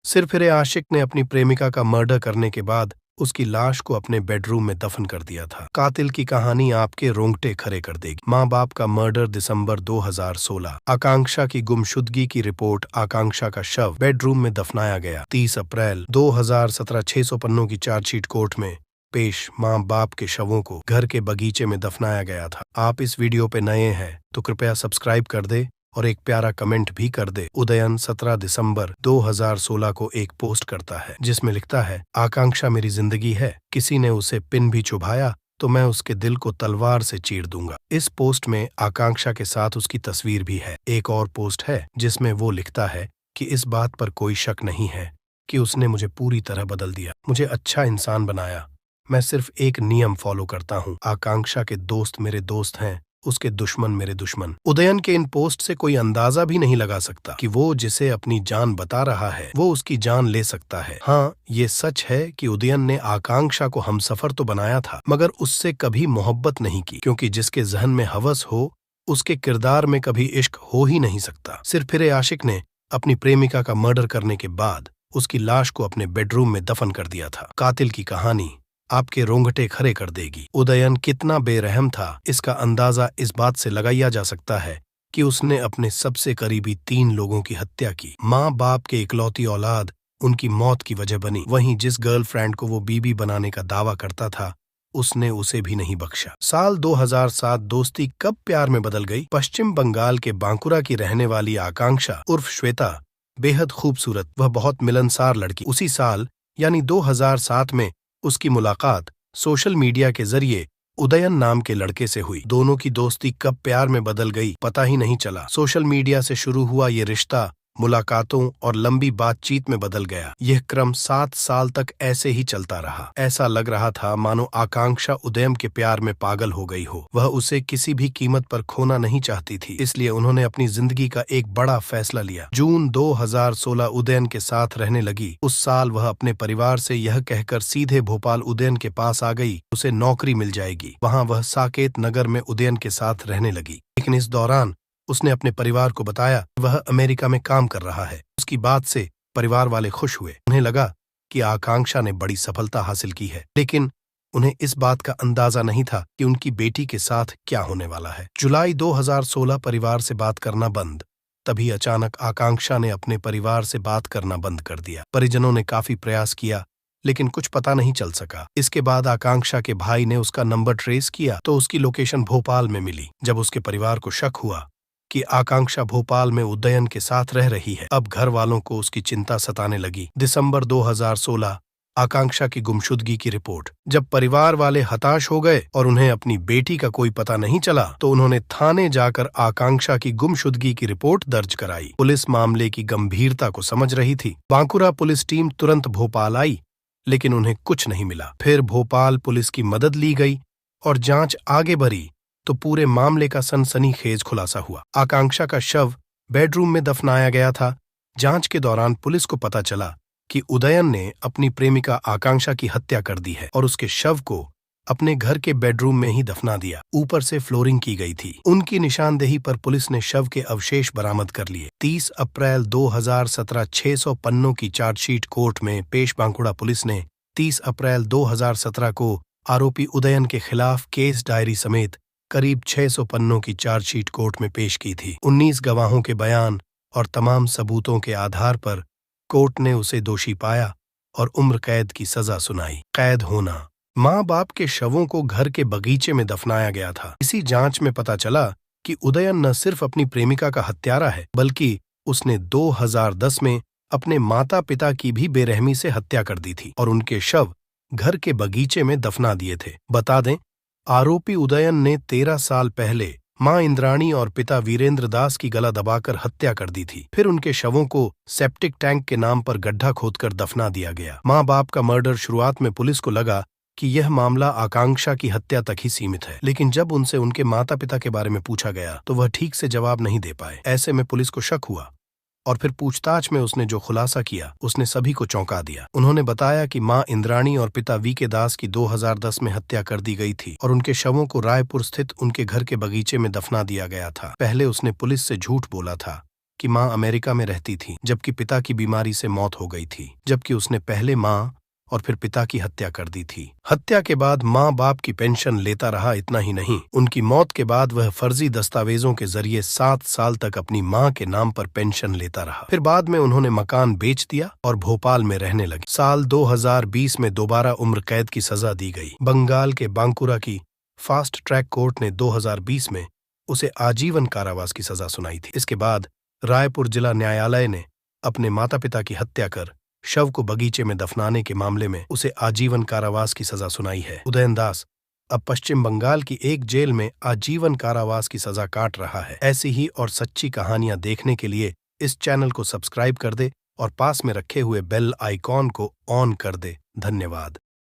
सिरफिरे आशिक ने अपनी प्रेमिका का मर्डर करने के बाद उसकी लाश को अपने बेडरूम में दफन कर दिया था। कातिल की कहानी आपके रोंगटे खड़े कर देगी। माँ बाप का मर्डर दिसंबर 2016। आकांक्षा की गुमशुदगी की रिपोर्ट। आकांक्षा का शव बेडरूम में दफनाया गया। 30 अप्रैल 2017 600 पन्नों की चार्जशीट कोर्ट में पेश। माँ बाप के शवों को घर के बगीचे में दफनाया गया था। आप इस वीडियो पे नए हैं तो कृपया सब्सक्राइब कर दे और एक प्यारा कमेंट भी कर दे। उदयन 17 दिसंबर 2016 को एक पोस्ट करता है जिसमें लिखता है, आकांक्षा मेरी जिंदगी है, किसी ने उसे पिन भी चुभाया तो मैं उसके दिल को तलवार से चीर दूंगा। इस पोस्ट में आकांक्षा के साथ उसकी तस्वीर भी है। एक और पोस्ट है जिसमें वो लिखता है कि इस बात पर कोई शक नहीं है कि उसने मुझे पूरी तरह बदल दिया, मुझे अच्छा इंसान बनाया। मैं सिर्फ एक नियम फॉलो करता हूँ। आकांक्षा के दोस्त मेरे दोस्त हैं, उसके दुश्मन मेरे दुश्मन। उदयन के इन पोस्ट से कोई अंदाजा भी नहीं लगा सकता कि वो जिसे अपनी जान बता रहा है वो उसकी जान ले सकता है। हाँ, ये सच है कि उदयन ने आकांक्षा को हमसफर तो बनाया था मगर उससे कभी मोहब्बत नहीं की, क्योंकि जिसके जहन में हवस हो उसके किरदार में कभी इश्क हो ही नहीं सकता। सिरफिरे आशिक ने अपनी प्रेमिका का मर्डर करने के बाद उसकी लाश को अपने बेडरूम में दफन कर दिया था। कातिल की कहानी आपके रोंगटे खड़े कर देगी। उदयन कितना बेरहम था इसका अंदाजा इस बात से लगाया जा सकता है कि उसने अपने सबसे करीबी 3 लोगों की हत्या की। माँ बाप के इकलौती औलाद उनकी मौत की वजह बनी। वहीं जिस गर्लफ्रेंड को वो बीबी बनाने का दावा करता था उसने उसे भी नहीं बख्शा। साल 2007 दोस्ती कब प्यार में बदल गई। पश्चिम बंगाल के बांकुरा की रहने वाली आकांक्षा उर्फ श्वेता बेहद खूबसूरत व बहुत मिलनसार लड़की। उसी साल यानी 2007 में उसकी मुलाकात सोशल मीडिया के जरिए उदयन नाम के लड़के से हुई। दोनों की दोस्ती कब प्यार में बदल गई पता ही नहीं चला। सोशल मीडिया से शुरू हुआ ये रिश्ता मुलाकातों और लंबी बातचीत में बदल गया। यह क्रम 7 साल तक ऐसे ही चलता रहा। ऐसा लग रहा था मानो आकांक्षा उदयन के प्यार में पागल हो गई हो। वह उसे किसी भी कीमत पर खोना नहीं चाहती थी, इसलिए उन्होंने अपनी जिंदगी का एक बड़ा फैसला लिया। जून 2016 उदयन के साथ रहने लगी। उस साल वह अपने परिवार से यह कहकर सीधे भोपाल उदयन के पास आ गई, उसे नौकरी मिल जाएगी। वहां वह साकेत नगर में उदयन के साथ रहने लगी। लेकिन इस दौरान उसने अपने परिवार को बताया वह अमेरिका में काम कर रहा है। उसकी बात से परिवार वाले खुश हुए। उन्हें लगा कि आकांक्षा ने बड़ी सफलता हासिल की है, लेकिन उन्हें इस बात का अंदाजा नहीं था कि उनकी बेटी के साथ क्या होने वाला है। जुलाई 2016 परिवार से बात करना बंद। तभी अचानक आकांक्षा ने अपने परिवार से बात करना बंद कर दिया। परिजनों ने काफी प्रयास किया लेकिन कुछ पता नहीं चल सका। इसके बाद आकांक्षा के भाई ने उसका नंबर ट्रेस किया तो उसकी लोकेशन भोपाल में मिली। जब उसके परिवार को शक हुआ कि आकांक्षा भोपाल में उदयन के साथ रह रही है, अब घर वालों को उसकी चिंता सताने लगी। दिसंबर 2016 आकांक्षा की गुमशुदगी की रिपोर्ट। जब परिवार वाले हताश हो गए और उन्हें अपनी बेटी का कोई पता नहीं चला तो उन्होंने थाने जाकर आकांक्षा की गुमशुदगी की रिपोर्ट दर्ज कराई। पुलिस मामले की गंभीरता को समझ रही थी। बांकुरा पुलिस टीम तुरंत भोपाल आई लेकिन उन्हें कुछ नहीं मिला। फिर भोपाल पुलिस की मदद ली गई और जांच आगे बढ़ी तो पूरे मामले का सनसनीखेज खुलासा हुआ। आकांक्षा का शव बेडरूम में दफनाया गया था। जांच के दौरान पुलिस को पता चला कि उदयन ने अपनी प्रेमिका आकांक्षा की हत्या कर दी है और उसके शव को अपने घर के बेडरूम में ही दफना दिया। ऊपर से फ्लोरिंग की गई थी। उनकी निशानदेही पर पुलिस ने शव के अवशेष बरामद कर लिए। 30 अप्रैल 2017 600 पन्नों की चार्जशीट कोर्ट में पेश। बांकुड़ा पुलिस ने 30 अप्रैल 2017 को आरोपी उदयन के खिलाफ केस डायरी समेत करीब 600 पन्नों की चार्जशीट कोर्ट में पेश की थी। 19 गवाहों के बयान और तमाम सबूतों के आधार पर कोर्ट ने उसे दोषी पाया और उम्र कैद की सजा सुनाई। कैद होना। माँ बाप के शवों को घर के बगीचे में दफनाया गया था। इसी जांच में पता चला कि उदयन न सिर्फ अपनी प्रेमिका का हत्यारा है बल्कि उसने 2010 में अपने माता पिता की भी बेरहमी से हत्या कर दी थी और उनके शव घर के बगीचे में दफना दिए थे। बता दें, आरोपी उदयन ने 13 साल पहले मां इंद्राणी और पिता वीरेंद्र दास की गला दबाकर हत्या कर दी थी। फिर उनके शवों को सेप्टिक टैंक के नाम पर गड्ढा खोदकर दफना दिया गया। मां बाप का मर्डर शुरुआत में पुलिस को लगा कि यह मामला आकांक्षा की हत्या तक ही सीमित है, लेकिन जब उनसे उनके माता पिता के बारे में पूछा गया तो वह ठीक से जवाब नहीं दे पाए। ऐसे में पुलिस को शक हुआ और फिर पूछताछ में उसने जो खुलासा किया उसने सभी को चौंका दिया। उन्होंने बताया कि मां इंद्राणी और पिता वीके दास की 2010 में हत्या कर दी गई थी और उनके शवों को रायपुर स्थित उनके घर के बगीचे में दफना दिया गया था। पहले उसने पुलिस से झूठ बोला था कि माँ अमेरिका में रहती थी, जबकि पिता की बीमारी से मौत हो गई थी, जबकि उसने पहले माँ और फिर पिता की हत्या कर दी थी। हत्या के बाद माँ बाप की पेंशन लेता रहा। इतना ही नहीं, उनकी मौत के बाद वह फर्जी दस्तावेजों के जरिए 7 साल तक अपनी माँ के नाम पर पेंशन लेता रहा। फिर बाद में उन्होंने मकान बेच दिया और भोपाल में रहने लगे। साल 2020 में दोबारा उम्र कैद की सजा दी गई। बंगाल के बांकुरा की फास्ट ट्रैक कोर्ट ने 2020 में उसे आजीवन कारावास की सजा सुनाई थी। इसके बाद रायपुर जिला न्यायालय ने अपने माता पिता की हत्या कर शव को बगीचे में दफनाने के मामले में उसे आजीवन कारावास की सजा सुनाई है। उदयन दास अब पश्चिम बंगाल की एक जेल में आजीवन कारावास की सजा काट रहा है। ऐसी ही और सच्ची कहानियां देखने के लिए इस चैनल को सब्सक्राइब कर दे और पास में रखे हुए बेल आइकॉन को ऑन कर दे। धन्यवाद।